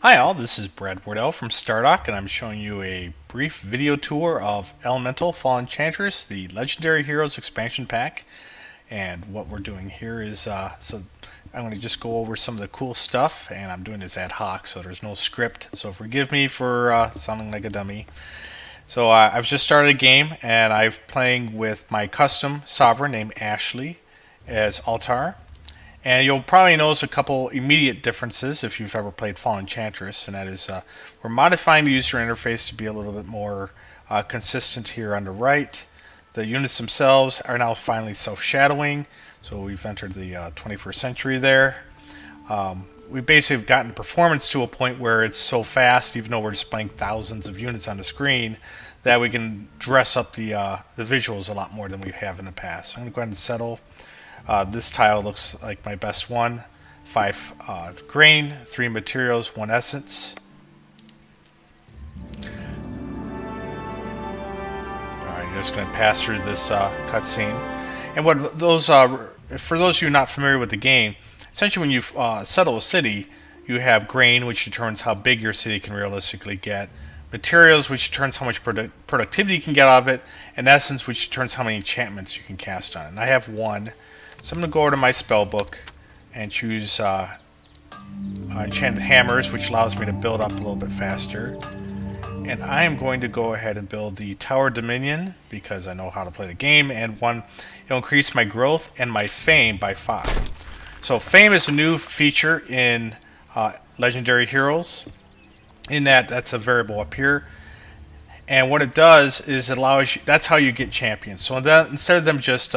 Hi all, this is Brad Wardell from Stardock, and I'm showing you a brief video tour of Elemental Fallen Enchantress, the Legendary Heroes expansion pack. And what we're doing here is, so I'm going to just go over some of the cool stuff, and I'm doing this ad hoc, so there's no script, so forgive me for sounding like a dummy. So I've just started a game, and I'm playing with my custom Sovereign named Ashley as Altar. And you'll probably notice a couple immediate differences if you've ever played Fallen Enchantress, and that is we're modifying the user interface to be a little bit more consistent here on the right. The units themselves are now finally self-shadowing, so we've entered the 21st century there. We basically have gotten performance to a point where it's so fast, even though we're displaying thousands of units on the screen, that we can dress up the visuals a lot more than we have in the past. So I'm going to go ahead and settle. This tile looks like my best one. 5 grain, 3 materials, 1 essence. Alright, you're just going to pass through this cutscene. And what those for those of you not familiar with the game, essentially when you settle a city, you have grain, which determines how big your city can realistically get. Materials, which determines how much productivity you can get out of it. And essence, which determines how many enchantments you can cast on it. And I have 1. So I'm going to go over to my spell book and choose Enchanted Hammers, which allows me to build up a little bit faster. And I am going to go ahead and build the Tower Dominion because I know how to play the game. And it'll increase my growth and my fame by 5. So fame is a new feature in Legendary Heroes, in that's a variable up here. And what it does is it allows you, that's how you get champions. So that, instead of them just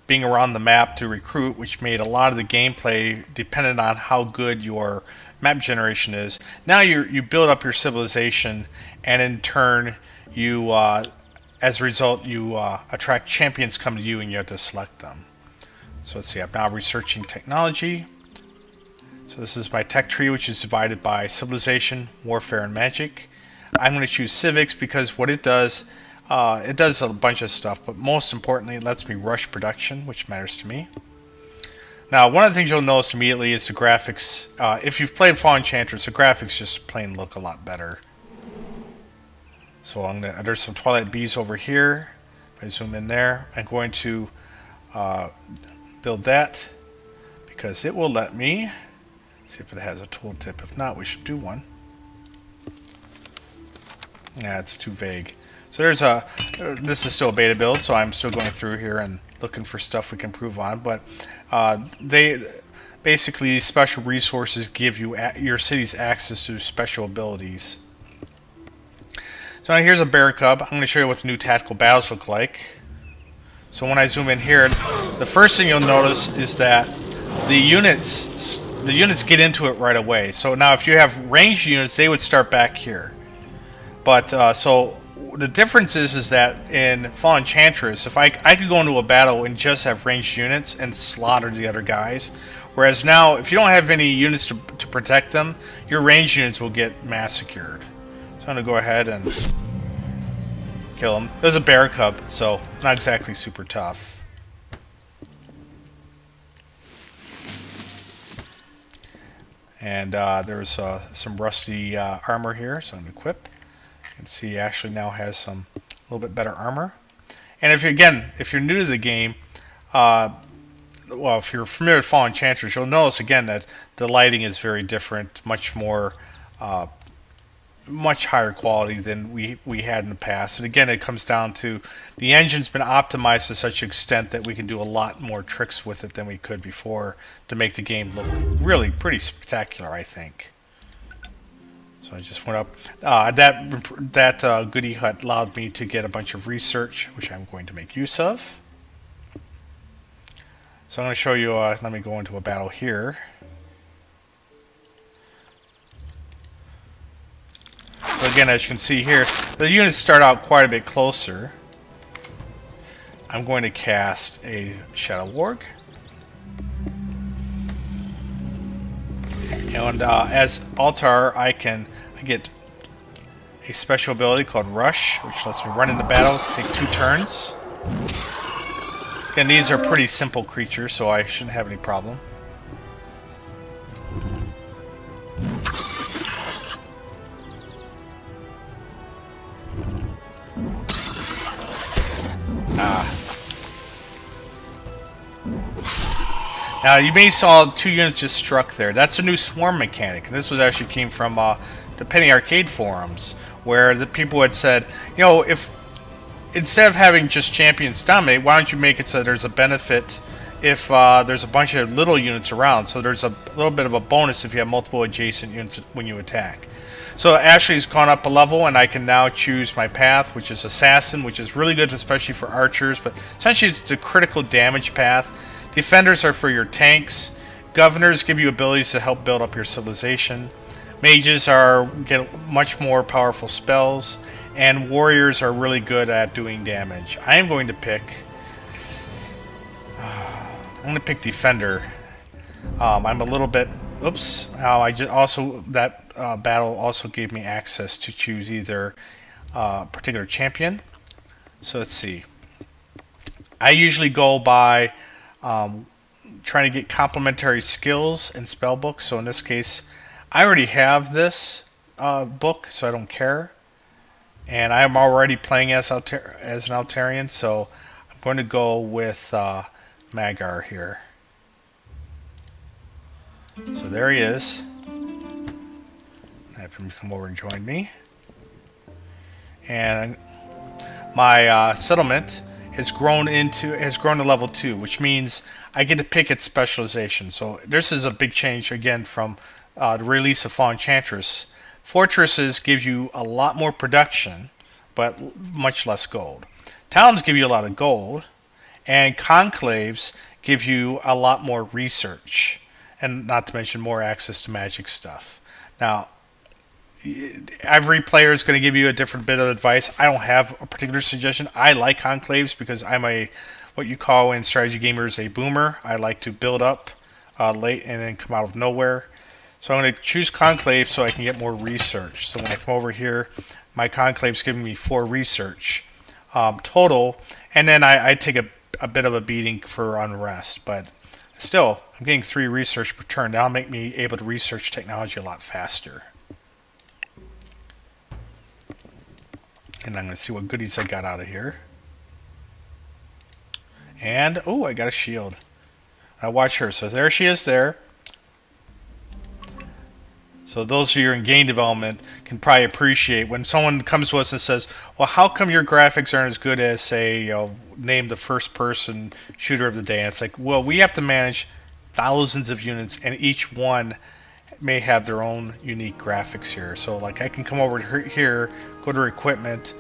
being around the map to recruit, which made a lot of the gameplay dependent on how good your map generation is. Now you build up your civilization, and in turn, you as a result, you attract champions come to you, and you have to select them. So let's see. I'm now researching technology. So this is my tech tree, which is divided by civilization, warfare, and magic. I'm going to choose civics because what it does a bunch of stuff, but most importantly, it lets me rush production, which matters to me. Now, one of the things you'll notice immediately is the graphics. If you've played Fallen Enchantress, the graphics just plain look a lot better. So there's some Twilight Bees over here. If I zoom in there, I'm going to build that because it will let me see if it has a tooltip. If not, we should do one. Yeah, it's too vague. So there's this is still a beta build, so I'm still going through here and looking for stuff we can improve on. But basically these special resources give you your city's access to special abilities. So now here's a bear cub. I'm going to show you what the new tactical battles look like. So when I zoom in here, the first thing you'll notice is that the units get into it right away. So now if you have ranged units, they would start back here. But so the difference is that in Fallen Enchantress, if I could go into a battle and just have ranged units and slaughter the other guys, whereas now if you don't have any units to protect them, your ranged units will get massacred. So I'm going to go ahead and kill him. There's a bear cub, so not exactly super tough. And there's some rusty armor here, so I'm going to equip. You can see Ashley now has a little bit better armor. And if you're new to the game, well, if you're familiar with Fallen Enchantress, you'll notice again that the lighting is very different, much more, much higher quality than we had in the past. And again, it comes down to the engine's been optimized to such an extent that we can do a lot more tricks with it than we could before to make the game look really pretty spectacular, I think. So I just went up. That goodie hut allowed me to get a bunch of research, which I'm going to make use of. So I'm going to show you, let me go into a battle here. So again, as you can see here, the units start out quite a bit closer. I'm going to cast a Shadow Warg. And as Altar, I get a special ability called Rush, which lets me run into battle, take 2 turns. And these are pretty simple creatures, so I shouldn't have any problem. Now you may saw 2 units just struck there. That's a new swarm mechanic, and this was actually came from the Penny Arcade forums, where the people had said, you know, if instead of having just champions dominate, why don't you make it so there's a benefit if there's a bunch of little units around? So there's a little bit of a bonus if you have multiple adjacent units when you attack. So Ashley's gone up a level, and I can now choose my path, which is Assassin, which is really good, especially for archers, but essentially it's the critical damage path. Defenders are for your tanks. Governors give you abilities to help build up your civilization. Mages get much more powerful spells, and warriors are really good at doing damage. I am going to pick Defender. I'm a little bit. Oops. I just also that battle also gave me access to choose either a particular champion. So let's see. I usually go by trying to get complementary skills and spell books. So in this case, I already have this book, so I don't care. And I am already playing as an Altarian, so I'm going to go with Magar here. So there he is. I have him come over and join me. And my settlement has grown to level 2, which means I get to pick its specialization. So this is a big change again from the release of Enchantress. Fortresses give you a lot more production, but much less gold. Towns give you a lot of gold, and conclaves give you a lot more research, and not to mention more access to magic stuff. Now, every player is going to give you a different bit of advice. I don't have a particular suggestion. I like conclaves because I'm what you call in strategy gamers a boomer. I like to build up late and then come out of nowhere. So I'm going to choose conclave so I can get more research. So when I come over here, my conclave's giving me 4 research total, and then I take a bit of a beating for unrest, but still, I'm getting 3 research per turn. That'll make me able to research technology a lot faster. And I'm going to see what goodies I got out of here. And, oh, I got a shield. I watch her. So there she is there. So those of you in game development can probably appreciate when someone comes to us and says, well, how come your graphics aren't as good as, say, name the first person shooter of the day? And it's like, well, we have to manage thousands of units, and each one may have their own unique graphics here. So like I can come over here, go to equipment,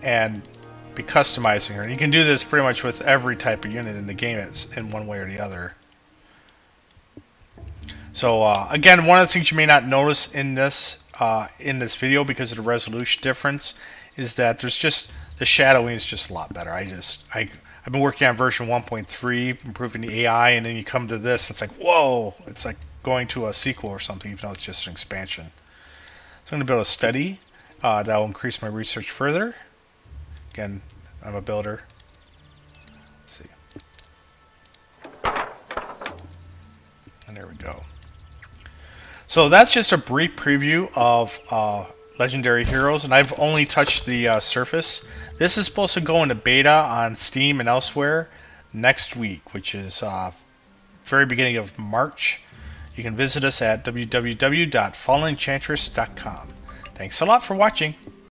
and be customizing her. And you can do this pretty much with every type of unit in the game in one way or the other. So again, one of the things you may not notice in this video because of the resolution difference is that there's just the shadowing is just a lot better. I've been working on version 1.3, improving the AI, and then you come to this, it's like, whoa! It's like going to a sequel or something, even though it's just an expansion. So I'm going to build a study. That will increase my research further. Again, I'm a builder. Let's see. And there we go. So that's just a brief preview of Legendary Heroes, and I've only touched the surface. This is supposed to go into beta on Steam and elsewhere next week, which is very beginning of March. You can visit us at www.fallenenchantress.com. Thanks a lot for watching.